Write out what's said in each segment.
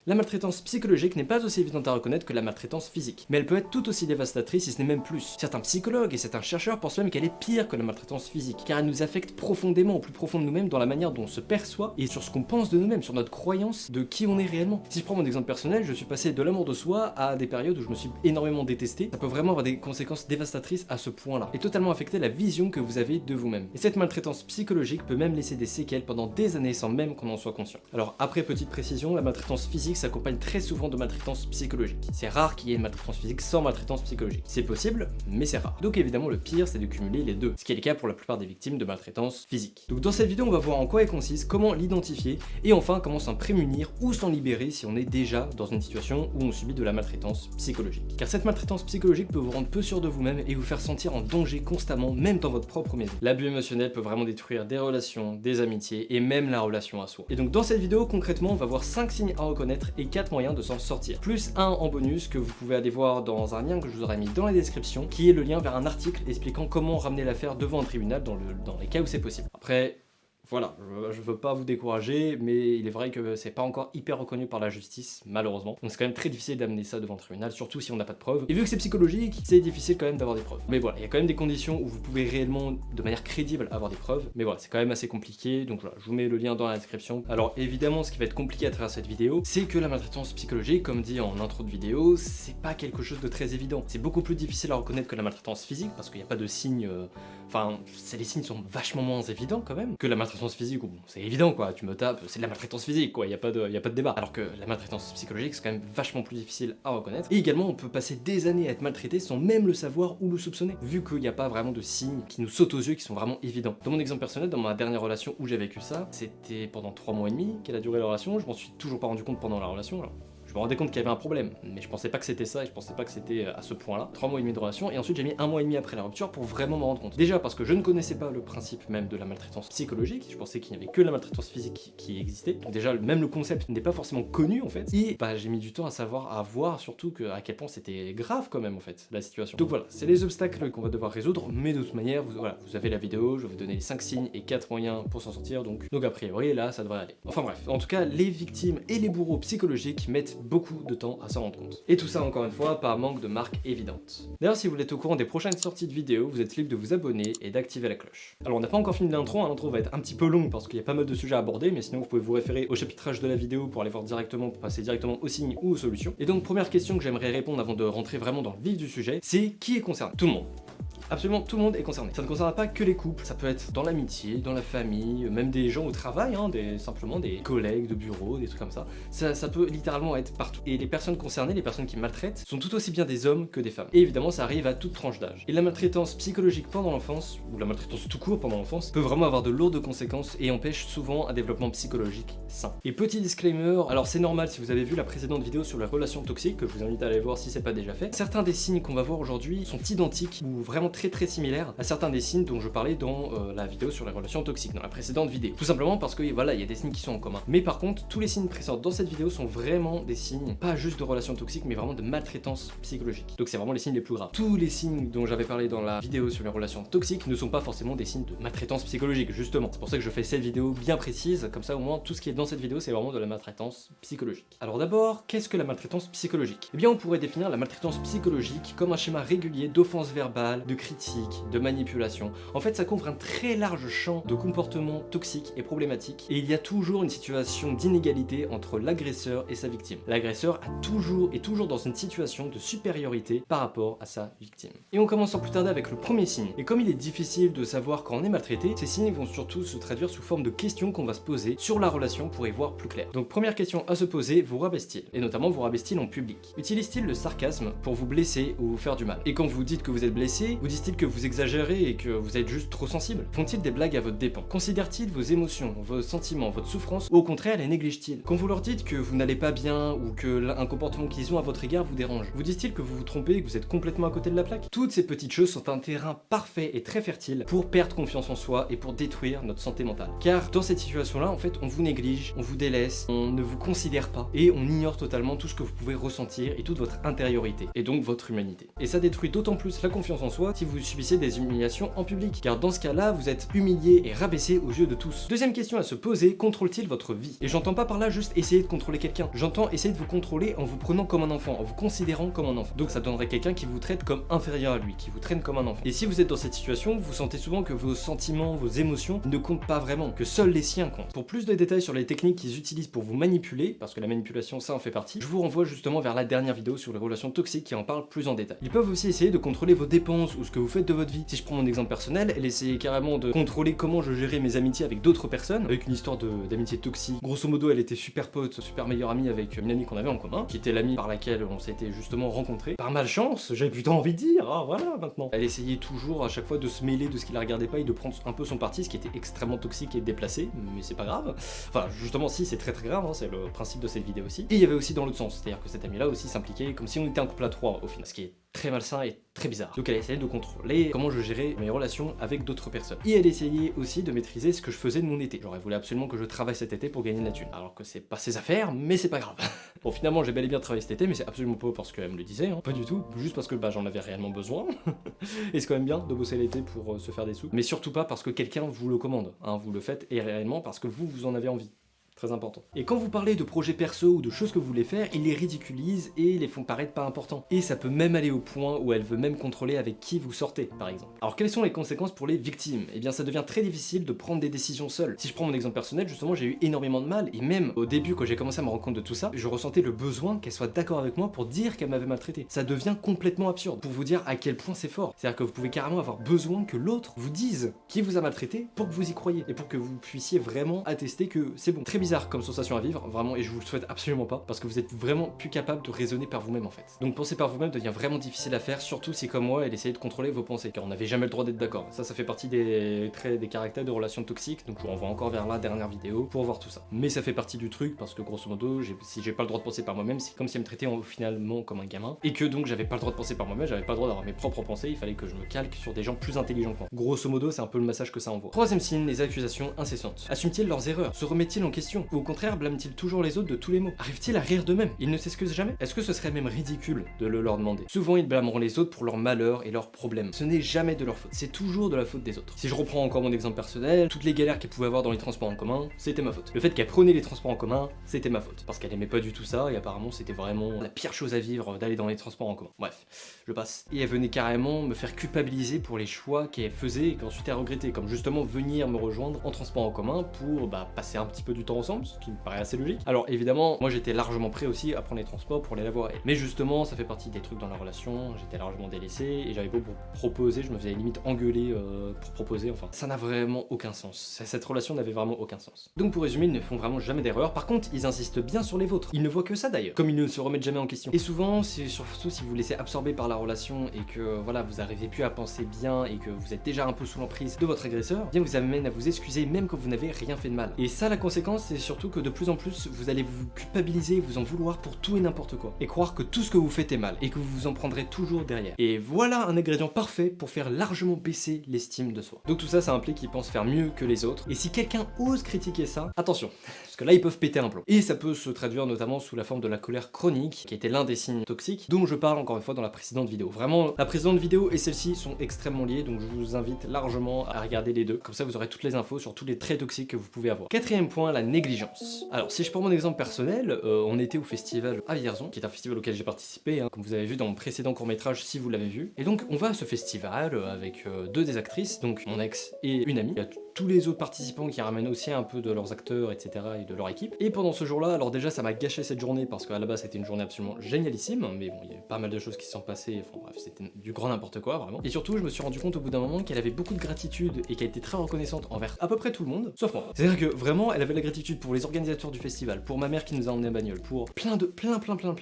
La maltraitance psychologique n'est pas aussi évidente à reconnaître que la maltraitance physique, mais elle peut être tout aussi dévastatrice si ce n'est même plus. Certains psychologues et certains chercheurs pensent même qu'elle est pire que la maltraitance physique, car elle nous affecte profondément, au plus profond de nous-mêmes, dans la manière dont on se perçoit et sur ce qu'on pense de nous-mêmes, sur notre croyance de qui on est réellement. Si je prends mon exemple personnel, je suis passé de l'amour de soi à des périodes où je me suis énormément détesté. Ça peut vraiment avoir des conséquences dévastatrices à ce point-là, et totalement affecter la vision que vous avez de vous-même. Et cette maltraitance psychologique peut même laisser des séquelles pendant des années sans même qu'on en soit conscient. Alors après, petite précision, la maltraitance physique s'accompagne très souvent de maltraitance psychologique. C'est rare qu'il y ait une maltraitance physique sans maltraitance psychologique. C'est possible, mais c'est rare. Donc évidemment, le pire, c'est de cumuler les deux, ce qui est le cas pour la plupart des victimes de maltraitance physique. Donc dans cette vidéo, on va voir en quoi elle consiste, comment l'identifier, et enfin comment s'en prémunir ou s'en libérer si on est déjà dans une situation où on subit de la maltraitance psychologique. Car cette maltraitance psychologique peut vous rendre peu sûr de vous-même et vous faire sentir en danger constamment, même dans votre propre maison. L'abus émotionnel peut vraiment détruire des relations, des amitiés et même la relation à soi. Et donc dans cette vidéo, concrètement, on va voir 5 signes à reconnaître et 4 moyens de s'en sortir. Plus un en bonus que vous pouvez aller voir dans un lien que je vous aurai mis dans la description, qui est le lien vers un article expliquant comment ramener l'affaire devant un tribunal dans les cas où c'est possible. Après, voilà, je veux pas vous décourager, mais il est vrai que c'est pas encore hyper reconnu par la justice, malheureusement. Donc c'est quand même très difficile d'amener ça devant le tribunal, surtout si on n'a pas de preuves. Et vu que c'est psychologique, c'est difficile quand même d'avoir des preuves. Mais voilà, il y a quand même des conditions où vous pouvez réellement, de manière crédible, avoir des preuves. Mais voilà, c'est quand même assez compliqué, donc voilà, je vous mets le lien dans la description. Alors évidemment, ce qui va être compliqué à travers cette vidéo, c'est que la maltraitance psychologique, comme dit en intro de vidéo, c'est pas quelque chose de très évident. C'est beaucoup plus difficile à reconnaître que la maltraitance physique, parce qu'il n'y a pas de signes... Enfin, les signes sont vachement moins évidents quand même que la maltraitance physique, où bon, c'est évident quoi, tu me tapes, c'est de la maltraitance physique quoi, y a pas de débat. Alors que la maltraitance psychologique, c'est quand même vachement plus difficile à reconnaître. Et également, on peut passer des années à être maltraité sans même le savoir ou le soupçonner, vu qu'il n'y a pas vraiment de signes qui nous sautent aux yeux, qui sont vraiment évidents. Dans mon exemple personnel, dans ma dernière relation où j'ai vécu ça, c'était pendant 3 mois et demi qu'elle a duré la relation, je m'en suis toujours pas rendu compte pendant la relation. Alors, je me rendais compte qu'il y avait un problème, mais je pensais pas que c'était ça et je pensais pas que c'était à ce point-là. 3 mois et demi de relation, et ensuite j'ai mis 1 mois et demi après la rupture pour vraiment me rendre compte. Déjà parce que je ne connaissais pas le principe même de la maltraitance psychologique, je pensais qu'il n'y avait que la maltraitance physique qui existait. Donc déjà, même le concept n'est pas forcément connu en fait. Et bah j'ai mis du temps à savoir, à voir surtout à quel point c'était grave quand même en fait, la situation. Donc voilà, c'est les obstacles qu'on va devoir résoudre, mais de toute manière, voilà, vous avez la vidéo, je vais vous donner les 5 signes et 4 moyens pour s'en sortir, donc a priori là, ça devrait aller. Enfin bref, en tout cas, les victimes et les bourreaux psychologiques mettent beaucoup de temps à s'en rendre compte. Et tout ça encore une fois par manque de marque évidente. D'ailleurs, si vous voulez être au courant des prochaines sorties de vidéos, vous êtes libre de vous abonner et d'activer la cloche. Alors on n'a pas encore fini l'intro, hein, l'intro va être un petit peu longue parce qu'il y a pas mal de sujets à aborder, mais sinon vous pouvez vous référer au chapitrage de la vidéo pour aller voir directement, pour passer directement aux signes ou aux solutions. Et donc première question que j'aimerais répondre avant de rentrer vraiment dans le vif du sujet, c'est qui est concerné? Tout le monde. Absolument tout le monde est concerné. Ça ne concerne pas que les couples, ça peut être dans l'amitié, dans la famille, même des gens au travail, hein, simplement des collègues de bureau, des trucs comme ça. Ça peut littéralement être partout. Et les personnes concernées, les personnes qui maltraitent, sont tout aussi bien des hommes que des femmes. Et évidemment, ça arrive à toute tranche d'âge. Et la maltraitance psychologique pendant l'enfance, ou la maltraitance tout court pendant l'enfance, peut vraiment avoir de lourdes conséquences et empêche souvent un développement psychologique sain. Et petit disclaimer, alors c'est normal si vous avez vu la précédente vidéo sur les relations toxiques, que je vous invite à aller voir si c'est pas déjà fait. Certains des signes qu'on va voir aujourd'hui sont identiques ou vraiment très similaire à certains des signes dont je parlais dans la vidéo sur les relations toxiques, dans la précédente vidéo. Tout simplement parce que voilà, il y a des signes qui sont en commun. Mais par contre, tous les signes présents dans cette vidéo sont vraiment des signes, pas juste de relations toxiques, mais vraiment de maltraitance psychologique. Donc c'est vraiment les signes les plus graves. Tous les signes dont j'avais parlé dans la vidéo sur les relations toxiques ne sont pas forcément des signes de maltraitance psychologique, justement. C'est pour ça que je fais cette vidéo bien précise, comme ça au moins tout ce qui est dans cette vidéo c'est vraiment de la maltraitance psychologique. Alors d'abord, qu'est-ce que la maltraitance psychologique? Eh bien on pourrait définir la maltraitance psychologique comme un schéma régulier d'offenses verbales, de critiques, de manipulation. En fait, ça couvre un très large champ de comportements toxiques et problématiques, et il y a toujours une situation d'inégalité entre l'agresseur et sa victime. L'agresseur a toujours dans une situation de supériorité par rapport à sa victime. Et on commence sans plus tarder avec le premier signe. Et comme il est difficile de savoir quand on est maltraité, ces signes vont surtout se traduire sous forme de questions qu'on va se poser sur la relation pour y voir plus clair. Donc première question à se poser, vous rabaisse-t-il? Et notamment vous rabaisse-t-il en public? Utilise-t-il le sarcasme pour vous blesser ou vous faire du mal? Et quand vous dites que vous êtes blessé, vous disent-il que vous exagérez et que vous êtes juste trop sensible? Font-ils des blagues à votre dépens? Considèrent-ils vos émotions, vos sentiments, votre souffrance, ou au contraire les négligent-ils? Quand vous leur dites que vous n'allez pas bien ou que un comportement qu'ils ont à votre égard vous dérange, vous disent-ils que vous vous trompez et que vous êtes complètement à côté de la plaque? Toutes ces petites choses sont un terrain parfait et très fertile pour perdre confiance en soi et pour détruire notre santé mentale. Car dans cette situation-là, en fait, on vous néglige, on vous délaisse, on ne vous considère pas et on ignore totalement tout ce que vous pouvez ressentir et toute votre intériorité et donc votre humanité. Et ça détruit d'autant plus la confiance en soi si vous subissez des humiliations en public, car dans ce cas-là, vous êtes humilié et rabaissé aux yeux de tous. Deuxième question à se poser, contrôle-t-il votre vie? Et j'entends pas par là juste essayer de contrôler quelqu'un, j'entends essayer de vous contrôler en vous prenant comme un enfant, en vous considérant comme un enfant. Donc ça donnerait quelqu'un qui vous traite comme inférieur à lui, qui vous traîne comme un enfant. Et si vous êtes dans cette situation, vous sentez souvent que vos sentiments, vos émotions ne comptent pas vraiment, que seuls les siens comptent. Pour plus de détails sur les techniques qu'ils utilisent pour vous manipuler, parce que la manipulation ça en fait partie, je vous renvoie justement vers la dernière vidéo sur les relations toxiques qui en parle plus en détail. Ils peuvent aussi essayer de contrôler vos dépenses ou ce que vous faites de votre vie. Si je prends mon exemple personnel, elle essayait carrément de contrôler comment je gérais mes amitiés avec d'autres personnes, avec une histoire d'amitié toxique. Grosso modo, elle était super pote, super meilleure amie avec une amie qu'on avait en commun, qui était l'amie par laquelle on s'était justement rencontrés. Par malchance, j'avais plutôt envie de dire, ah voilà maintenant. Elle essayait toujours à chaque fois de se mêler de ce qui la regardait pas et de prendre un peu son parti, ce qui était extrêmement toxique et déplacé, mais c'est pas grave. Enfin, justement, si, c'est très grave, hein, c'est le principe de cette vidéo aussi. Et il y avait aussi dans l'autre sens, c'est-à-dire que cette amie-là aussi s'impliquait comme si on était un couple à trois au final, ce qui est très malsain et très bizarre. Donc elle essayait de contrôler comment je gérais mes relations avec d'autres personnes. Et elle essayait aussi de maîtriser ce que je faisais de mon été. Genre elle voulait absolument que je travaille cet été pour gagner de la thune. Alors que c'est pas ses affaires, mais c'est pas grave. Bon finalement j'ai bel et bien travaillé cet été, mais c'est absolument pas parce qu'elle me le disait, hein. Pas du tout. Juste parce que bah, j'en avais réellement besoin. Et c'est quand même bien de bosser l'été pour se faire des sous. Mais surtout pas parce que quelqu'un vous le commande. Hein. Vous le faites et réellement parce que vous en avez envie. Très important. Et quand vous parlez de projets perso ou de choses que vous voulez faire, ils les ridiculisent et les font paraître pas importants. Et ça peut même aller au point où elle veut même contrôler avec qui vous sortez, par exemple. Alors quelles sont les conséquences pour les victimes? Eh bien ça devient très difficile de prendre des décisions seul. Si je prends mon exemple personnel, justement j'ai eu énormément de mal, et même au début quand j'ai commencé à me rendre compte de tout ça, je ressentais le besoin qu'elle soit d'accord avec moi pour dire qu'elle m'avait maltraité. Ça devient complètement absurde, pour vous dire à quel point c'est fort. C'est-à-dire que vous pouvez carrément avoir besoin que l'autre vous dise qui vous a maltraité pour que vous y croyez, et pour que vous puissiez vraiment attester que c'est bon. Très bizarre comme sensation à vivre, vraiment, et je vous le souhaite absolument pas, parce que vous êtes vraiment plus capable de raisonner par vous-même en fait. Donc penser par vous-même devient vraiment difficile à faire, surtout si comme moi, elle essayait de contrôler vos pensées, car on n'avait jamais le droit d'être d'accord. Ça fait partie des traits, des caractères de relations toxiques, donc je vous renvoie encore vers la dernière vidéo pour voir tout ça. Mais ça fait partie du truc, parce que grosso modo, si j'ai pas le droit de penser par moi-même, c'est comme si elle me traitait finalement comme un gamin, et que donc j'avais pas le droit de penser par moi-même, j'avais pas le droit d'avoir mes propres pensées, il fallait que je me calque sur des gens plus intelligents que moi. Grosso modo, c'est un peu le message que ça envoie. Troisième signe, les accusations incessantes. Assument-ils leurs erreurs? Se remettent-ils en question? Ou au contraire, blâment-ils toujours les autres de tous les maux? Arrivent-ils à rire d'eux-mêmes? Ils ne s'excusent jamais? Est-ce que ce serait même ridicule de le leur demander? Souvent ils blâmeront les autres pour leurs malheurs et leurs problèmes. Ce n'est jamais de leur faute, c'est toujours de la faute des autres. Si je reprends encore mon exemple personnel, toutes les galères qu'elle pouvait avoir dans les transports en commun, c'était ma faute. Le fait qu'elle prenait les transports en commun, c'était ma faute. Parce qu'elle aimait pas du tout ça, et apparemment c'était vraiment la pire chose à vivre d'aller dans les transports en commun. Bref, je passe. Et elle venait carrément me faire culpabiliser pour les choix qu'elle faisait et qu'ensuite elle regrettait, comme justement venir me rejoindre en transport en commun pour passer un petit peu du temps ensemble, ce qui me paraît assez logique. Alors évidemment, moi j'étais largement prêt aussi à prendre les transports pour aller la voir elle. Mais justement, ça fait partie des trucs dans la relation, j'étais largement délaissé et j'avais beau pour proposer, je me faisais limite engueuler pour proposer, enfin. Ça n'a vraiment aucun sens. Cette relation n'avait vraiment aucun sens. Donc pour résumer, ils ne font vraiment jamais d'erreur. Par contre, ils insistent bien sur les vôtres. Ils ne voient que ça d'ailleurs. Comme ils ne se remettent jamais en question. Et souvent, c'est surtout si vous vous laissez absorber par la relation et que voilà, vous n'arrivez plus à penser bien et que vous êtes déjà un peu sous l'emprise de votre agresseur, bien vous amène à vous excuser même quand vous n'avez rien fait de mal. Et ça, la conséquence, c'est surtout que de plus en plus, vous allez vous culpabiliser, vous en vouloir pour tout et n'importe quoi. Et croire que tout ce que vous faites est mal et que vous vous en prendrez toujours derrière. Et voilà un ingrédient parfait pour faire largement baisser l'estime de soi. Donc tout ça, ça implique qu'ils pensent faire mieux que les autres. Et si quelqu'un ose critiquer ça, attention, parce que là ils peuvent péter un plomb. Et ça peut se traduire notamment sous la forme de la colère chronique, qui était l'un des signes toxiques, dont je parle encore une fois dans la précédente vidéo. Vraiment, la précédente vidéo et celle-ci sont extrêmement liées, donc je vous invite largement à regarder les deux. Comme ça vous aurez toutes les infos sur tous les traits toxiques que vous pouvez avoir. Quatrième point, la négligence. Alors si je prends mon exemple personnel, on était au festival à Vierzon, qui est un festival auquel j'ai participé, hein, comme vous avez vu dans mon précédent court-métrage si vous l'avez vu. Et donc on va à ce festival avec deux des actrices, donc mon ex et une amie. Il y a tous les autres participants qui ramènent aussi un peu de leurs acteurs, etc. et de leur équipe. Et pendant ce jour-là, alors déjà ça m'a gâché cette journée parce qu'à la base c'était une journée absolument génialissime, mais bon, il y avait pas mal de choses qui se sont passées, enfin bref, c'était du grand n'importe quoi vraiment. Et surtout, je me suis rendu compte au bout d'un moment qu'elle avait beaucoup de gratitude et qu'elle était très reconnaissante envers à peu près tout le monde, sauf moi. C'est-à-dire que vraiment, elle avait la gratitude pour les organisateurs du festival, pour ma mère qui nous a emmenés à bagnole, pour plein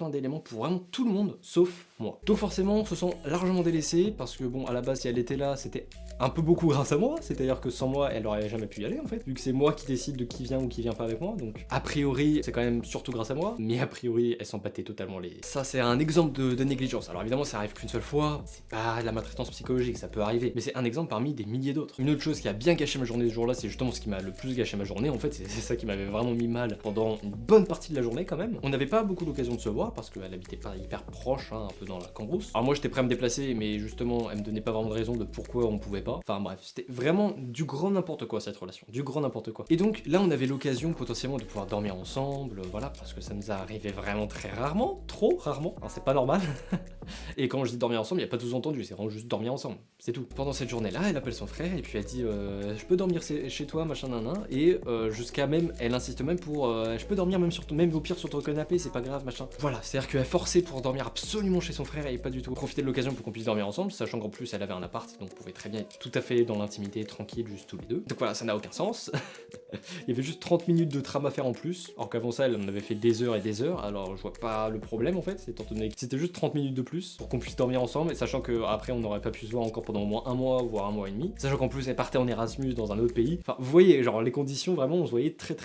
d'éléments, pour vraiment tout le monde, sauf moi. Donc forcément, on se sent largement délaissé parce que bon, à la base, si elle était là, c'était un peu beaucoup grâce à moi, c'est-à-dire que sans moi, elle aurait jamais pu y aller en fait, vu que c'est moi qui décide de qui vient ou qui vient pas avec moi, donc a priori, c'est quand même surtout grâce à moi, mais a priori, elle s'en battait totalement les... Ça, c'est un exemple de négligence. Alors évidemment, ça arrive qu'une seule fois, c'est pas de la maltraitance psychologique, ça peut arriver, mais c'est un exemple parmi des milliers d'autres. Une autre chose qui a bien gâché ma journée ce jour-là, c'est justement ce qui m'a le plus gâché ma journée, en fait, c'est ça qui m'avait vraiment mis mal pendant une bonne partie de la journée quand même. On n'avait pas beaucoup l'occasion de se voir parce qu'elle habitait pas hyper proche, hein, un peu peu dans la cambrousse. Alors moi j'étais prêt à me déplacer, mais justement elle me donnait pas vraiment de raison de pourquoi on pouvait pas. Enfin bref, c'était vraiment du grand n'importe quoi cette relation, du grand n'importe quoi. Et donc là on avait l'occasion potentiellement de pouvoir dormir ensemble, voilà, parce que ça nous arrivait vraiment très rarement, trop rarement, hein, c'est pas normal. Et quand je dis dormir ensemble, il n'y a pas de sous-entendu, c'est vraiment juste dormir ensemble, c'est tout. Pendant cette journée-là, elle appelle son frère et puis elle dit je peux dormir chez toi, machin nan nan, et jusqu'à même, elle insiste même pour je peux dormir même au pire sur ton canapé, c'est pas grave, machin. Voilà, c'est-à-dire qu'elle forçait pour dormir absolument chez son frère et pas du tout profiter de l'occasion pour qu'on puisse dormir ensemble, sachant qu'en plus elle avait un appart, donc on pouvait très bien être tout à fait dans l'intimité, tranquille, juste tous les deux. Donc voilà, ça n'a aucun sens. Il y avait juste 30 minutes de tram à faire en plus, alors qu'avant ça, elle en avait fait des heures et des heures, alors je vois pas le problème en fait, étant donné que c'était juste 30 minutes de plus pour qu'on puisse dormir ensemble, et sachant qu'après on n'aurait pas pu se voir encore pendant au moins un mois, voire un mois et demi, sachant qu'en plus elle partait en Erasmus dans un autre pays. Enfin, vous voyez, genre les conditions, vraiment, on se voyait très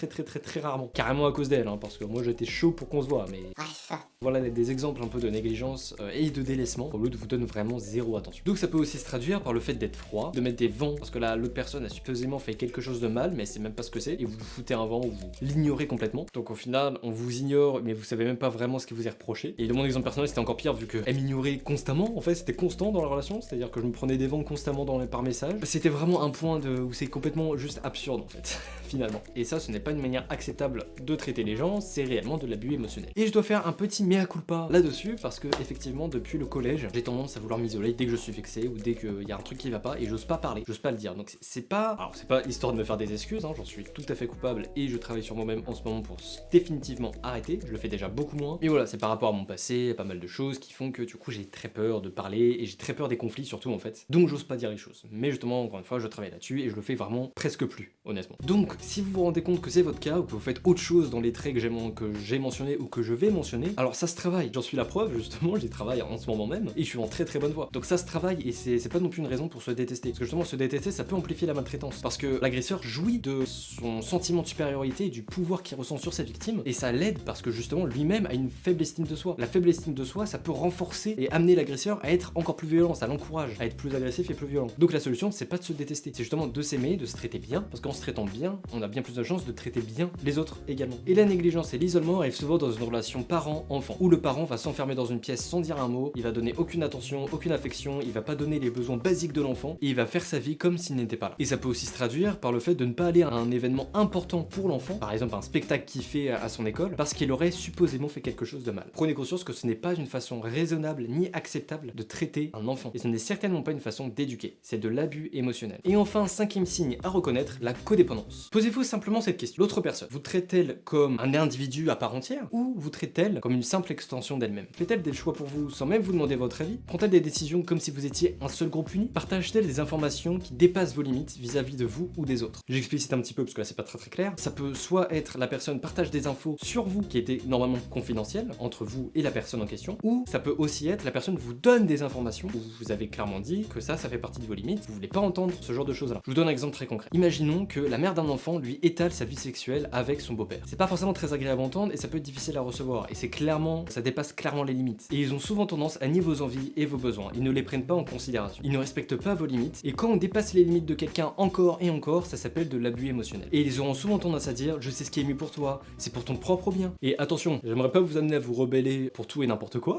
rarement. Carrément à cause d'elle, hein, parce que moi j'étais chaud pour qu'on se voit, mais... Bref. Voilà des exemples un peu de négligence et de délaissement, l'autre vous donne vraiment zéro attention. Donc ça peut aussi se traduire par le fait d'être froid, de mettre des vents, parce que là l'autre personne a supposément fait quelque chose de mal, mais c'est même pas ce que c'est, et vous foutez un vent, ou vous l'ignorez complètement. Donc au final, on vous ignore, mais vous savez même pas vraiment ce qui vous est reproché. Et de mon exemple personnel, c'était encore pire, vu qu'elle m'ignorait constamment, en fait, c'était constant dans la relation, c'est-à-dire que je me prenais des vents constamment par message. C'était vraiment un point où c'est complètement juste absurde, en fait, finalement. Et ça, ce n'est pas une manière acceptable de traiter les gens, c'est réellement de l'abus émotionnel. Et je dois faire un petit mea culpa là-dessus, parce que effectivement, depuis le collège, j'ai tendance à vouloir m'isoler dès que je suis vexé, ou dès qu'il y a un truc qui va pas, et j'ose pas parler, j'ose pas le dire. Donc c'est pas... Alors c'est pas histoire de me faire des excuses, hein, j'en suis tout à fait coupable, et je travaille sur moi-même en ce moment pour définitivement arrêter, je le fais déjà beaucoup moins. Mais voilà, c'est par rapport à mon passé, pas mal de choses qui font que du coup j'ai très peur de parler, et j'ai très peur des conflits surtout en fait. Donc j'ose pas dire les choses. Mais justement, encore une fois, je travaille là-dessus, et je le fais vraiment presque plus, honnêtement. Donc si vous vous rendez compte que c'est votre cas, ou que vous faites autre chose dans les traits que j'ai mentionné ou que je vais mentionner, alors ça se travaille. J'en suis la preuve, justement, j'y travaille en ce moment même, et je suis en très bonne voie. Donc ça se travaille, et c'est pas non plus une raison pour se détester. Parce que justement, se détester, ça peut amplifier la maltraitance. Parce que l'agresseur jouit de son sentiment de supériorité et du pouvoir qu'il ressent sur sa victime, et ça l'aide parce que justement, lui-même a une faible estime de soi. La faible estime de soi, ça peut renforcer et amener l'agresseur à être encore plus violent, ça l'encourage à être plus agressif et plus violent. Donc la solution, c'est pas de se détester, c'est justement de s'aimer, de se traiter bien, parce qu'en se traitant bien, on a bien plus de chances de traiter bien les autres également. Et la négligence et l'isolement arrivent souvent dans une relation parent-enfant, où le parent va s'enfermer dans une pièce sans dire un mot, il va donner aucune attention, aucune affection, il va pas donner les besoins basiques de l'enfant, et il va faire sa vie comme s'il n'était pas là. Et ça peut aussi se traduire par le fait de ne pas aller à un événement important pour l'enfant, par exemple un spectacle qu'il fait à son école, parce qu'il aurait supposément fait quelque chose de mal. Prenez conscience que ce n'est pas une façon raisonnable ni acceptable de traiter un enfant, et ce n'est certainement pas une façon d'éduquer, c'est de l'abus émotionnel. Et enfin, cinquième signe à reconnaître, la codépendance. Posez-vous simplement cette question. L'autre personne, vous traite-t-elle comme un individu à part entière, ou vous traite-t-elle comme une simple extension d'elle-même? Fait-elle des choix pour vous sans même vous demander votre avis? Prend-elle des décisions comme si vous étiez un seul groupe uni? Partage-t-elle des informations qui dépassent vos limites vis-à-vis de vous ou des autres? J'explicite un petit peu parce que là c'est pas très clair. Ça peut soit être la personne partage des infos sur vous qui étaient normalement confidentielles entre vous et la personne en question, ou ça peut aussi être la personne vous donne des informations où vous avez clairement dit que ça fait partie de vos limites, vous voulez pas entendre ce genre de choses là. Je vous donne un exemple très concret. Imaginons que la mère d'un enfant lui étale sa vie sexuelle avec son beau-père. C'est pas forcément très agréable à entendre et ça peut être difficile à recevoir, et ça dépasse clairement les limites. Et ils ont souvent tendance à nier vos envies et vos besoins, ils ne les prennent pas en considération. Ils ne respectent pas vos limites, et quand on dépasse les limites de quelqu'un encore et encore, ça s'appelle de l'abus émotionnel. Et ils auront souvent tendance à dire je sais ce qui est mieux pour toi, c'est pour ton propre bien. Et attention, j'aimerais pas vous amener à vous rebeller pour tout et n'importe quoi.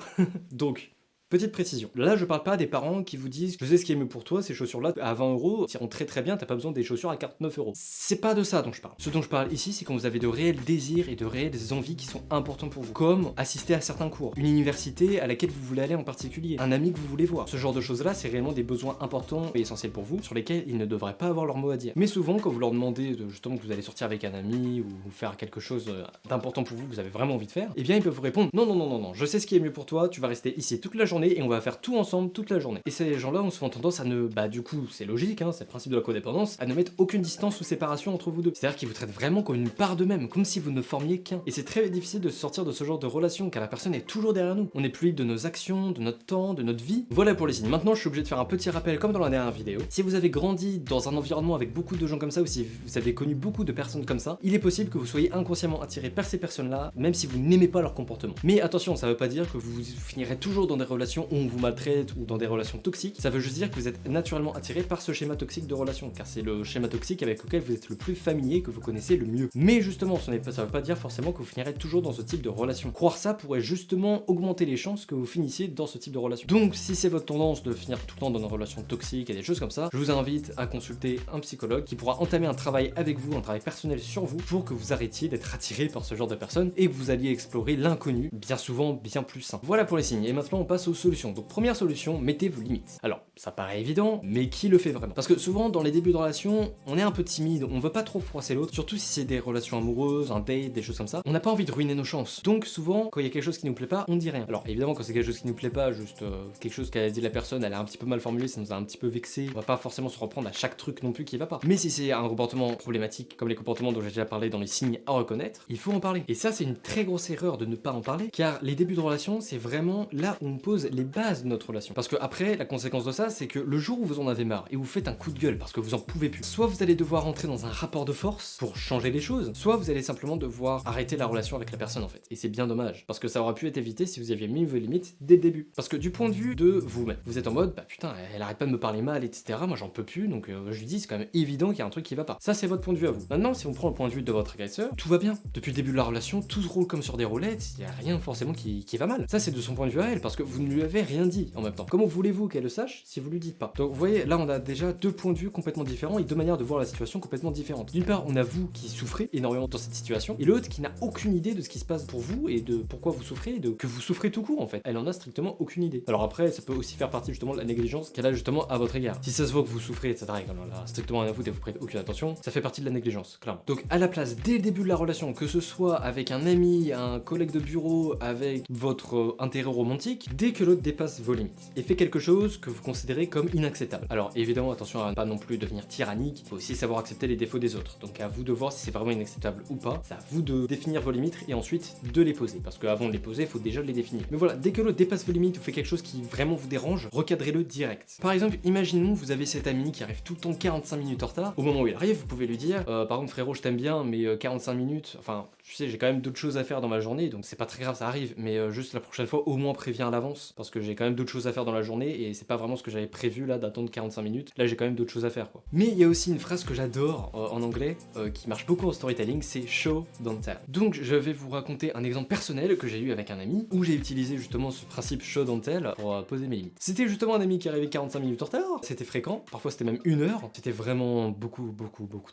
Donc petite précision, là je parle pas des parents qui vous disent je sais ce qui est mieux pour toi, ces chaussures là à 20 € tireront très bien, t'as pas besoin des chaussures à 49 €. C'est pas de ça dont je parle. Ce dont je parle ici, c'est quand vous avez de réels désirs et de réelles envies qui sont importants pour vous, comme assister à certains cours, une université à laquelle vous voulez aller en particulier, un ami que vous voulez voir. Ce genre de choses là, c'est réellement des besoins importants et essentiels pour vous, sur lesquels ils ne devraient pas avoir leur mot à dire. Mais souvent quand vous leur demandez justement que vous allez sortir avec un ami ou faire quelque chose d'important pour vous, que vous avez vraiment envie de faire, eh bien ils peuvent vous répondre non, je sais ce qui est mieux pour toi, tu vas rester ici toute la journée et on va faire tout ensemble toute la journée. Et ces gens-là ont souvent tendance à ne, du coup, c'est logique, hein, c'est le principe de la codépendance, à ne mettre aucune distance ou séparation entre vous deux. C'est-à-dire qu'ils vous traitent vraiment comme une part d'eux-mêmes, comme si vous ne formiez qu'un. Et c'est très difficile de sortir de ce genre de relation, car la personne est toujours derrière nous. On est plus libre de nos actions, de notre temps, de notre vie. Voilà pour les signes. Maintenant, je suis obligé de faire un petit rappel, comme dans la dernière vidéo. Si vous avez grandi dans un environnement avec beaucoup de gens comme ça, ou si vous avez connu beaucoup de personnes comme ça, il est possible que vous soyez inconsciemment attiré par ces personnes-là, même si vous n'aimez pas leur comportement. Mais attention, ça veut pas dire que vous finirez toujours dans des relations relations où on vous maltraite ou dans des relations toxiques, ça veut juste dire que vous êtes naturellement attiré par ce schéma toxique de relation, car c'est le schéma toxique avec lequel vous êtes le plus familier, que vous connaissez le mieux. Mais justement, ça veut pas dire forcément que vous finirez toujours dans ce type de relation. Croire ça pourrait justement augmenter les chances que vous finissiez dans ce type de relation. Donc si c'est votre tendance de finir tout le temps dans une relation toxique et des choses comme ça, je vous invite à consulter un psychologue qui pourra entamer un travail avec vous, un travail personnel sur vous, pour que vous arrêtiez d'être attiré par ce genre de personnes et que vous alliez explorer l'inconnu, bien souvent bien plus sain. Voilà pour les signes, et maintenant on passe aux solutions. Donc première solution, mettez vos limites. Alors, ça paraît évident, mais qui le fait vraiment? Parce que souvent dans les débuts de relation, on est un peu timide, on veut pas trop froisser l'autre, surtout si c'est des relations amoureuses, un date, des choses comme ça. On n'a pas envie de ruiner nos chances. Donc souvent, quand il y a quelque chose qui nous plaît pas, on dit rien. Alors évidemment, quand c'est quelque chose qui nous plaît pas, juste quelque chose qu'a dit la personne, elle a un petit peu mal formulé, ça nous a un petit peu vexé, on va pas forcément se reprendre à chaque truc non plus qui va pas. Mais si c'est un comportement problématique, comme les comportements dont j'ai déjà parlé dans les signes à reconnaître, il faut en parler. Et ça, c'est une très grosse erreur de ne pas en parler, car les débuts de relation, c'est vraiment là où on pose les bases de notre relation. Parce que après, la conséquence de ça, c'est que le jour où vous en avez marre et vous faites un coup de gueule parce que vous en pouvez plus, soit vous allez devoir entrer dans un rapport de force pour changer les choses, soit vous allez simplement devoir arrêter la relation avec la personne en fait. Et c'est bien dommage, parce que ça aurait pu être évité si vous aviez mis vos limites dès le début. Parce que du point de vue de vous-même, vous êtes en mode, bah putain, elle arrête pas de me parler mal, etc. Moi j'en peux plus, donc je lui dis, c'est quand même évident qu'il y a un truc qui va pas. Ça c'est votre point de vue à vous. Maintenant, si on prend le point de vue de votre agresseur, tout va bien. Depuis le début de la relation, tout se roule comme sur des roulettes, il y a rien forcément qui va mal. Ça c'est de son point de vue à elle, parce que vous ne lui avez rien dit en même temps. Comment voulez-vous qu'elle le sache si vous lui dites pas? Donc vous voyez, là on a déjà deux points de vue complètement différents et deux manières de voir la situation complètement différentes. D'une part, on a vous qui souffrez énormément dans cette situation, et l'autre qui n'a aucune idée de ce qui se passe pour vous et de pourquoi vous souffrez, et de que vous souffrez tout court en fait. Elle en a strictement aucune idée. Alors après, ça peut aussi faire partie justement de la négligence qu'elle a justement à votre égard. Si ça se voit que vous souffrez, etc., et qu'elle en a strictement rien à foutre et vous prêtez aucune attention, ça fait partie de la négligence, clairement. Donc à la place, dès le début de la relation, que ce soit avec un ami, un collègue de bureau, avec votre intérêt romantique, dès que l'autre dépasse vos limites et fait quelque chose que vous considérez comme inacceptable. Alors évidemment, attention à ne pas non plus devenir tyrannique, il faut aussi savoir accepter les défauts des autres. Donc à vous de voir si c'est vraiment inacceptable ou pas, c'est à vous de définir vos limites et ensuite de les poser. Parce qu'avant de les poser, il faut déjà les définir. Mais voilà, dès que l'autre dépasse vos limites ou fait quelque chose qui vraiment vous dérange, recadrez-le direct. Par exemple, imaginons vous avez cet ami qui arrive tout le temps 45 minutes en retard. Au moment où il arrive, vous pouvez lui dire par contre frérot, je t'aime bien, mais 45 minutes, enfin tu sais, j'ai quand même d'autres choses à faire dans ma journée, donc c'est pas très grave, ça arrive, mais juste la prochaine fois, au moins préviens à l'avance, parce que j'ai quand même d'autres choses à faire dans la journée et c'est pas vraiment ce que j'avais prévu là d'attendre 45 minutes. Là, j'ai quand même d'autres choses à faire quoi. Mais il y a aussi une phrase que j'adore en anglais qui marche beaucoup en storytelling, c'est show don't tell. Donc je vais vous raconter un exemple personnel que j'ai eu avec un ami où j'ai utilisé justement ce principe show don't tell pour poser mes limites. C'était justement un ami qui arrivait 45 minutes en retard, c'était fréquent, parfois c'était même 1 heure, c'était vraiment beaucoup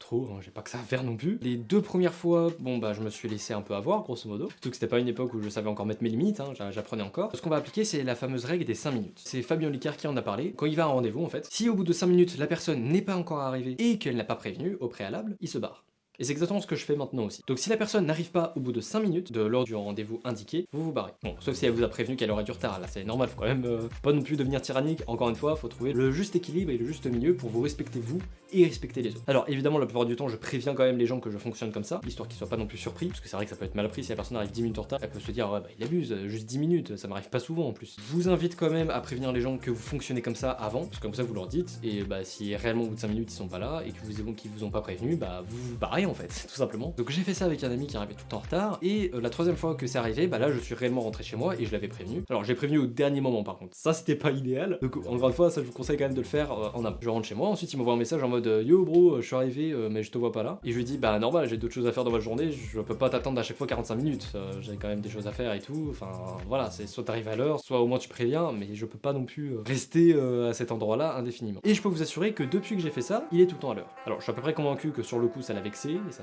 trop, hein, j'ai pas que ça à faire non plus. Les 2 premières fois, bon bah je me suis laissé un peu avoir grosso modo, surtout que c'était pas une époque où je savais encore mettre mes limites, hein, j'apprenais encore. Ce qu'on va appliquer, c'est la fameuse règle des 5 minutes. C'est Fabien Licard qui en a parlé. Quand il va à un rendez-vous en fait, si au bout de 5 minutes la personne n'est pas encore arrivée et qu'elle n'a pas prévenu au préalable, il se barre. Et c'est exactement ce que je fais maintenant aussi. Donc si la personne n'arrive pas au bout de 5 minutes de l'heure du rendez-vous indiqué, vous vous barrez. Bon, sauf si elle vous a prévenu qu'elle aurait du retard, là c'est normal, faut quand même pas non plus devenir tyrannique. Encore une fois, faut trouver le juste équilibre et le juste milieu pour vous respecter vous et respecter les autres. Alors évidemment, la plupart du temps, je préviens quand même les gens que je fonctionne comme ça, histoire qu'ils soient pas non plus surpris, parce que c'est vrai que ça peut être mal pris si la personne arrive 10 minutes en retard, elle peut se dire ouais bah il abuse, juste 10 minutes, ça m'arrive pas souvent en plus. Je vous invite quand même à prévenir les gens que vous fonctionnez comme ça avant, parce que comme ça vous leur dites, et bah si réellement au bout de 5 minutes ils sont pas là et qu'ils vous ont pas prévenu, bah vous vous barrez en fait, tout simplement. Donc j'ai fait ça avec un ami qui arrivait tout le temps en retard, et la troisième fois que c'est arrivé, bah là je suis réellement rentré chez moi et je l'avais prévenu. Alors j'ai prévenu au dernier moment par contre, ça c'était pas idéal, donc encore une fois ça je vous conseille quand même de le faire en amont. Je rentre chez moi, ensuite il m'envoie un message en mode yo bro, je suis arrivé mais je te vois pas là, et je lui dis bah normal, j'ai d'autres choses à faire dans ma journée, je peux pas t'attendre à chaque fois 45 minutes, j'ai quand même des choses à faire et tout, enfin voilà, c'est soit t'arrives à l'heure, soit au moins tu préviens, mais je peux pas non plus rester à cet endroit là indéfiniment. Et je peux vous assurer que depuis que j'ai fait ça, il est tout le temps à l'heure. Alors je suis à peu près convaincu que sur le coup ça l'a vexé, et ça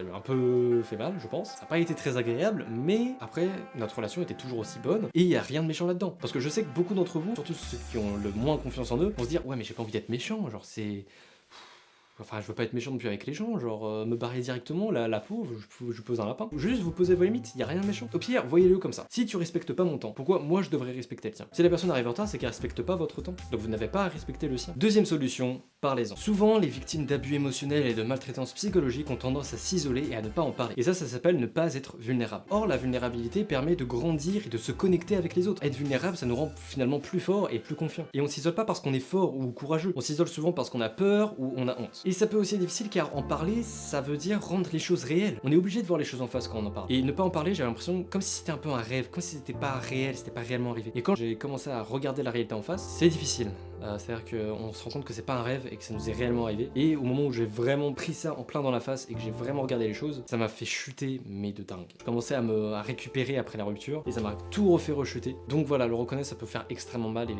lui a un peu fait mal je pense, ça n'a pas été très agréable, mais après notre relation était toujours aussi bonne, et il y a rien de méchant là-dedans. Parce que je sais que beaucoup d'entre vous, surtout ceux qui ont le moins confiance en eux, vont se dire ouais mais j'ai pas envie d'être méchant, genre c'est... Enfin, je veux pas être méchant non plus avec les gens, genre me barrer directement, la pauvre, je pose un lapin. Juste vous posez vos limites, y a rien de méchant. Au pire, voyez-le comme ça. Si tu respectes pas mon temps, pourquoi moi je devrais respecter le tien? Si la personne arrive en retard, c'est qu'elle respecte pas votre temps. Donc vous n'avez pas à respecter le sien. Deuxième solution, parlez-en. Souvent, les victimes d'abus émotionnels et de maltraitance psychologique ont tendance à s'isoler et à ne pas en parler. Et ça s'appelle ne pas être vulnérable. Or, la vulnérabilité permet de grandir et de se connecter avec les autres. Être vulnérable, ça nous rend finalement plus forts et plus confiants. Et on s'isole pas parce qu'on est fort ou courageux. On s'isole souvent parce qu'on a peur ou on a honte. Et ça peut aussi être difficile car en parler, ça veut dire rendre les choses réelles. On est obligé de voir les choses en face quand on en parle. Et ne pas en parler, j'avais l'impression comme si c'était un peu un rêve, comme si c'était pas réel, c'était pas réellement arrivé. Et quand j'ai commencé à regarder la réalité en face, c'est difficile. C'est-à-dire qu'on se rend compte que c'est pas un rêve et que ça nous est réellement arrivé. Et au moment où j'ai vraiment pris ça en plein dans la face et que j'ai vraiment regardé les choses, ça m'a fait chuter, mais de dingue. Je commençais à récupérer après la rupture et ça m'a tout refait rechuter. Donc voilà, le reconnaître, ça peut faire extrêmement mal et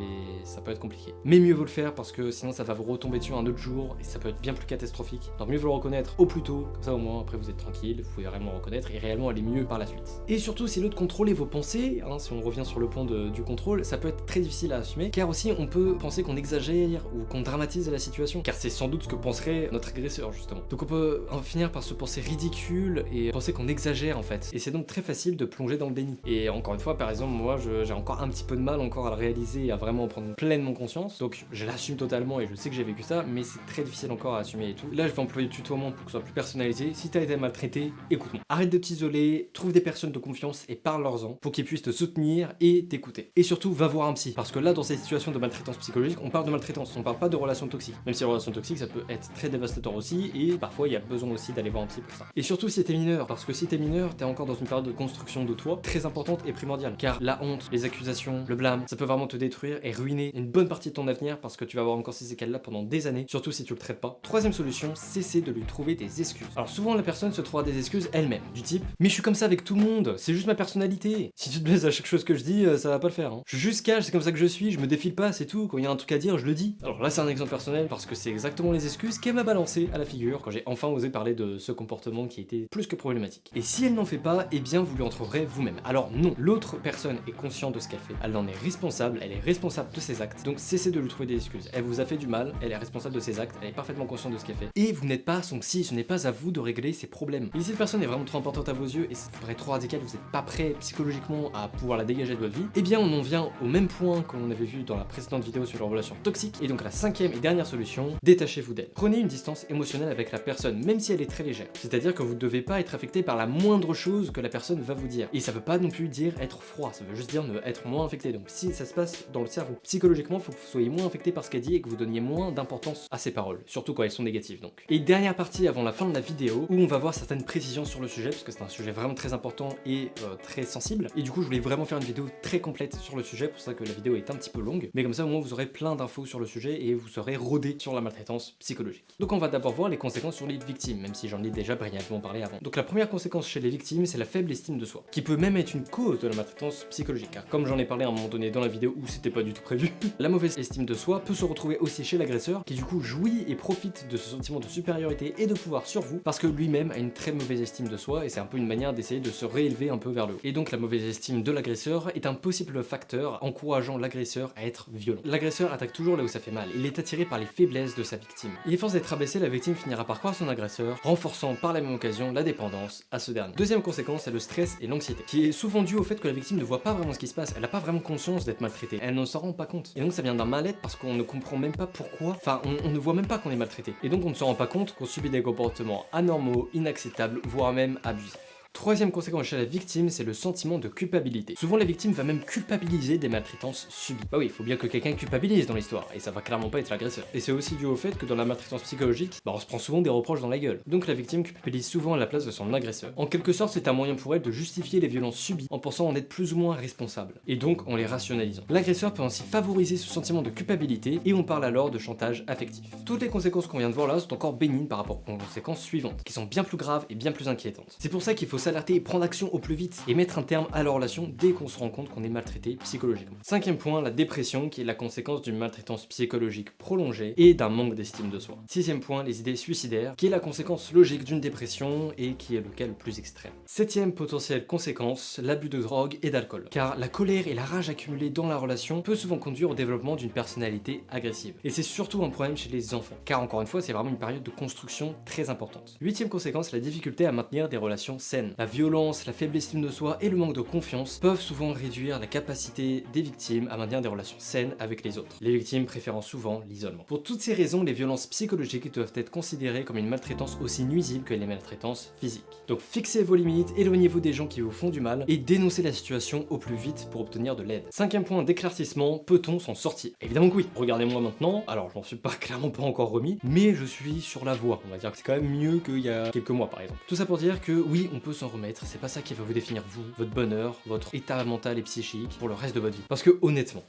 ça peut être compliqué. Mais mieux vaut le faire parce que sinon ça va vous retomber dessus un autre jour et ça peut être bien plus catastrophique. Donc mieux vaut le reconnaître au plus tôt, comme ça au moins après vous êtes tranquille, vous pouvez réellement le reconnaître et réellement aller mieux par la suite. Et surtout, si l'autre contrôlait vos pensées, si on revient sur le point du contrôle, ça peut être très difficile à assumer car aussi on peut penser qu'on exagère ou qu'on dramatise la situation, car c'est sans doute ce que penserait notre agresseur justement. Donc on peut en finir par se penser ridicule et penser qu'on exagère en fait. Et c'est donc très facile de plonger dans le déni. Et encore une fois, par exemple, moi j'ai encore un petit peu de mal encore à le réaliser et à vraiment en prendre pleinement conscience. Donc je l'assume totalement et je sais que j'ai vécu ça, mais c'est très difficile encore à assumer et tout. Là je vais employer le tutoiement pour que ce soit plus personnalisé. Si t'as été maltraité, écoute-moi. Arrête de t'isoler, trouve des personnes de confiance et parle-leur-en pour qu'ils puissent te soutenir et t'écouter. Et surtout, va voir un psy. Parce que là, dans ces situations de maltraitance psychologique, on parle de maltraitance. On parle pas de relations toxiques. Même si les relations toxiques, ça peut être très dévastateur aussi, et parfois il y a besoin aussi d'aller voir un psy pour ça. Et surtout si t'es mineur, parce que si t'es mineur, t'es encore dans une période de construction de toi très importante et primordiale. Car la honte, les accusations, le blâme, ça peut vraiment te détruire et ruiner une bonne partie de ton avenir parce que tu vas avoir encore ces séquelles-là pendant des années, surtout si tu le traites pas. Troisième solution, cesser de lui trouver des excuses. Alors souvent la personne se trouvera des excuses elle-même, du type « Mais je suis comme ça avec tout le monde, c'est juste ma personnalité. Si tu te blesses à chaque chose que je dis, ça va pas le faire. Je suis juste cash, c'est comme ça que je suis, je me défile pas, c'est tout. Quand il y a un truc à dire, je le dis. » Alors là c'est un exemple personnel parce que c'est exactement les excuses qu'elle m'a balancé à la figure quand j'ai enfin osé parler de ce comportement qui était plus que problématique. Et si elle n'en fait pas, eh bien vous lui en trouverez vous-même. Alors non, l'autre personne est consciente de ce qu'elle fait, elle en est responsable, elle est responsable de ses actes, donc cessez de lui trouver des excuses. Elle vous a fait du mal, elle est responsable de ses actes, elle est parfaitement consciente de ce qu'elle fait. Et vous n'êtes pas son psy, ce n'est pas à vous de régler ses problèmes. Et si cette personne est vraiment trop importante à vos yeux et ça vous paraît trop radical, vous n'êtes pas prêt psychologiquement à pouvoir la dégager de votre vie, eh bien on en vient au même point que l'on avait vu dans la précédente vidéo sur les relations toxiques. Et donc la cinquième et dernière solution, détachez-vous d'elle. Prenez une distance émotionnelle avec la personne, même si elle est très légère. C'est-à-dire que vous ne devez pas être affecté par la moindre chose que la personne va vous dire. Et ça veut pas non plus dire être froid, ça veut juste dire être moins infecté. Donc si ça se passe dans le cerveau, psychologiquement, il faut que vous soyez moins infecté par ce qu'elle dit et que vous donniez moins d'importance à ses paroles, surtout quand elles sont négatives donc. Et dernière partie avant la fin de la vidéo, où on va voir certaines précisions sur le sujet, parce que c'est un sujet vraiment très important et très sensible. Et du coup, je voulais vraiment faire une vidéo très complète sur le sujet, pour ça que la vidéo est un petit peu longue. Mais comme ça, au moins, vous aurez plein d'infos sur le sujet et vous serez rodé sur la maltraitance psychologique. Donc on va d'abord voir les conséquences sur les victimes, même si j'en ai déjà brièvement parlé avant. Donc la première conséquence chez les victimes, c'est la faible estime de soi, qui peut même être une cause de la maltraitance psychologique. Car comme j'en ai parlé à un moment donné dans la vidéo où c'était pas du tout prévu, la mauvaise estime de soi peut se retrouver aussi chez l'agresseur, qui du coup jouit et profite de ce sentiment de supériorité et de pouvoir sur vous, parce que lui-même a une très mauvaise estime de soi, et c'est un peu une manière d'essayer de se réélever un peu vers le haut. Et donc la mauvaise estime de l'agresseur est un possible facteur encourageant l'agresseur à être violent. L'agresseur attaque toujours là où ça fait mal, il est attiré par les faiblesses de sa victime. Et à force d'être abaissé, la victime finira par croire son agresseur, renforçant par la même occasion la dépendance à ce dernier. Deuxième conséquence, c'est le stress et l'anxiété, qui est souvent dû au fait que la victime ne voit pas vraiment ce qui se passe, elle n'a pas vraiment conscience d'être maltraitée, elle ne s'en rend pas compte. Et donc ça vient d'un mal-être parce qu'on ne comprend même pas pourquoi, enfin on ne voit même pas qu'on est maltraité. Et donc on ne se rend pas compte qu'on subit des comportements anormaux, inacceptables, voire même abusifs. Troisième conséquence chez la victime, c'est le sentiment de culpabilité. Souvent la victime va même culpabiliser des maltraitances subies. Bah oui, il faut bien que quelqu'un culpabilise dans l'histoire, et ça va clairement pas être l'agresseur. Et c'est aussi dû au fait que dans la maltraitance psychologique, on se prend souvent des reproches dans la gueule. Donc la victime culpabilise souvent à la place de son agresseur. En quelque sorte, c'est un moyen pour elle de justifier les violences subies en pensant en être plus ou moins responsable, et donc en les rationalisant. L'agresseur peut ainsi favoriser ce sentiment de culpabilité, et on parle alors de chantage affectif. Toutes les conséquences qu'on vient de voir là sont encore bénignes par rapport aux conséquences suivantes, qui sont bien plus graves et bien plus inquiétantes. C'est pour ça qu'il faut s'alerter et prendre action au plus vite et mettre un terme à la relation dès qu'on se rend compte qu'on est maltraité psychologiquement. Cinquième point, la dépression, qui est la conséquence d'une maltraitance psychologique prolongée et d'un manque d'estime de soi. Sixième point, les idées suicidaires, qui est la conséquence logique d'une dépression et qui est le cas le plus extrême. Septième potentielle conséquence, l'abus de drogue et d'alcool, car la colère et la rage accumulée dans la relation peut souvent conduire au développement d'une personnalité agressive. Et c'est surtout un problème chez les enfants, car encore une fois c'est vraiment une période de construction très importante. Huitième conséquence, la difficulté à maintenir des relations saines. haine. La violence, la faible estime de soi et le manque de confiance peuvent souvent réduire la capacité des victimes à maintenir des relations saines avec les autres, les victimes préférant souvent l'isolement. Pour toutes ces raisons, les violences psychologiques doivent être considérées comme une maltraitance aussi nuisible que les maltraitances physiques. Donc fixez vos limites, éloignez-vous des gens qui vous font du mal et dénoncez la situation au plus vite pour obtenir de l'aide. 5e point d'éclaircissement, peut-on s'en sortir? Évidemment que oui. Regardez-moi maintenant, alors j'en suis clairement pas encore remis, mais je suis sur la voie. On va dire que c'est quand même mieux qu'il y a quelques mois par exemple. Tout ça pour dire que oui, on peut s'en remettre, c'est pas ça qui va vous définir vous, votre bonheur, votre état mental et psychique pour le reste de votre vie. Parce que honnêtement,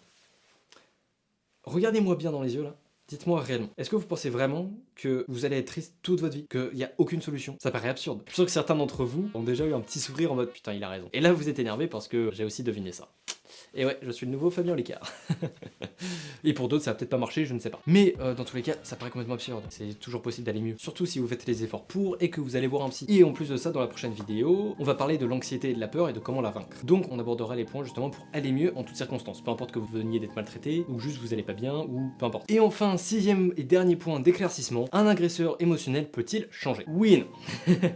regardez-moi bien dans les yeux là. Dites-moi réellement, est-ce que vous pensez vraiment que vous allez être triste toute votre vie, qu'il n'y a aucune solution? Ça paraît absurde. Je suis sûr que certains d'entre vous ont déjà eu un petit sourire en mode putain il a raison. Et là vous êtes énervé parce que j'ai aussi deviné ça. Et ouais, je suis le nouveau Fabien Licard. Et pour d'autres, ça va peut-être pas marcher, je ne sais pas. Mais dans tous les cas, ça paraît complètement absurde. C'est toujours possible d'aller mieux. Surtout si vous faites les efforts pour et que vous allez voir un psy. Et en plus de ça, dans la prochaine vidéo, on va parler de l'anxiété et de la peur et de comment la vaincre. Donc on abordera les points justement pour aller mieux en toutes circonstances. Peu importe que vous veniez d'être maltraité, ou juste vous allez pas bien, ou peu importe. Et enfin, 6e et dernier point d'éclaircissement, un agresseur émotionnel peut-il changer? Oui et non.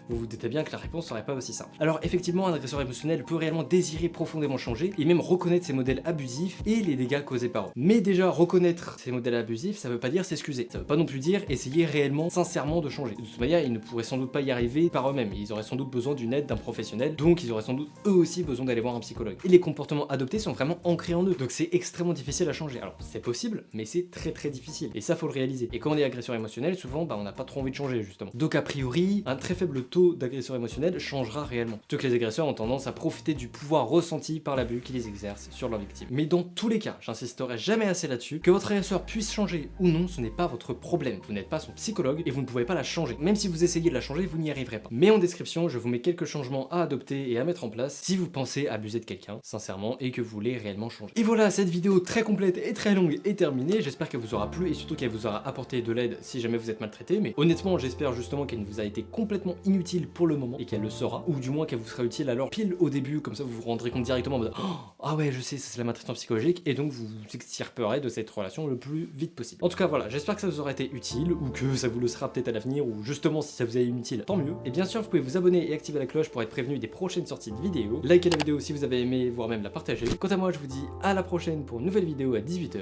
Vous vous doutez bien que la réponse serait pas aussi simple. Alors effectivement, un agresseur émotionnel peut réellement désirer profondément changer et même reconnaître ses modèles abusifs et les dégâts causés par eux. Mais déjà, reconnaître ses modèles abusifs, ça veut pas dire s'excuser. Ça veut pas non plus dire essayer réellement, sincèrement de changer. De toute manière, ils ne pourraient sans doute pas y arriver par eux-mêmes. Ils auraient sans doute besoin d'une aide d'un professionnel, donc ils auraient sans doute eux aussi besoin d'aller voir un psychologue. Et les comportements adoptés sont vraiment ancrés en eux, donc c'est extrêmement difficile à changer. Alors c'est possible, mais c'est très difficile. Et ça, faut le réaliser. Et quand on est agresseur émotionnel, souvent, on n'a pas trop envie de changer justement. Donc a priori, un très faible taux d'agresseur émotionnel changera réellement. Surtout que les agresseurs ont tendance à profiter du pouvoir ressenti par l'abus qu'ils exercent sur leur victime. Mais dans tous les cas, j'insisterai jamais assez là-dessus, que votre agresseur puisse changer ou non, ce n'est pas votre problème. Vous n'êtes pas son psychologue et vous ne pouvez pas la changer. Même si vous essayez de la changer, vous n'y arriverez pas. Mais en description, je vous mets quelques changements à adopter et à mettre en place si vous pensez abuser de quelqu'un, sincèrement, et que vous voulez réellement changer. Et voilà, cette vidéo très complète et très longue est terminée. J'espère qu'elle vous aura plu et surtout qu'elle vous aura apporté de l'aide si jamais vous êtes maltraité. Mais honnêtement, j'espère justement qu'elle ne vous a été complètement inutile pour le moment et qu'elle le sera, ou du moins qu'elle vous sera utile alors pile au début, comme ça vous vous rendrez compte directement en mode ah ouais je sais, ça c'est la maltraitance psychologique, et donc vous vous extirperez de cette relation le plus vite possible. En tout cas voilà, j'espère que ça vous aura été utile, ou que ça vous le sera peut-être à l'avenir, ou justement si ça vous est inutile, tant mieux. Et bien sûr vous pouvez vous abonner et activer la cloche pour être prévenu des prochaines sorties de vidéos, likez la vidéo si vous avez aimé, voire même la partager. Quant à moi je vous dis à la prochaine pour une nouvelle vidéo à 18 h.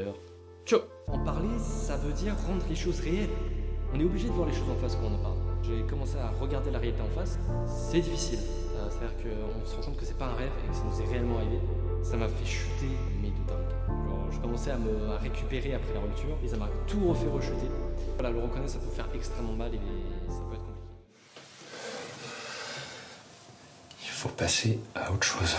Ciao. En parler, ça veut dire rendre les choses réelles. On est obligé de voir les choses en face quand on en parle. J'ai commencé à regarder la réalité en face, c'est difficile. C'est-à-dire qu'on se rend compte que c'est pas un rêve et que ça nous est réellement arrivé. Ça m'a fait chuter, mais de dingue. Genre, je commençais à me récupérer après la rupture et ça m'a tout refait rechuter. Voilà, le reconnaître, ça peut faire extrêmement mal et ça peut être compliqué. Il faut passer à autre chose.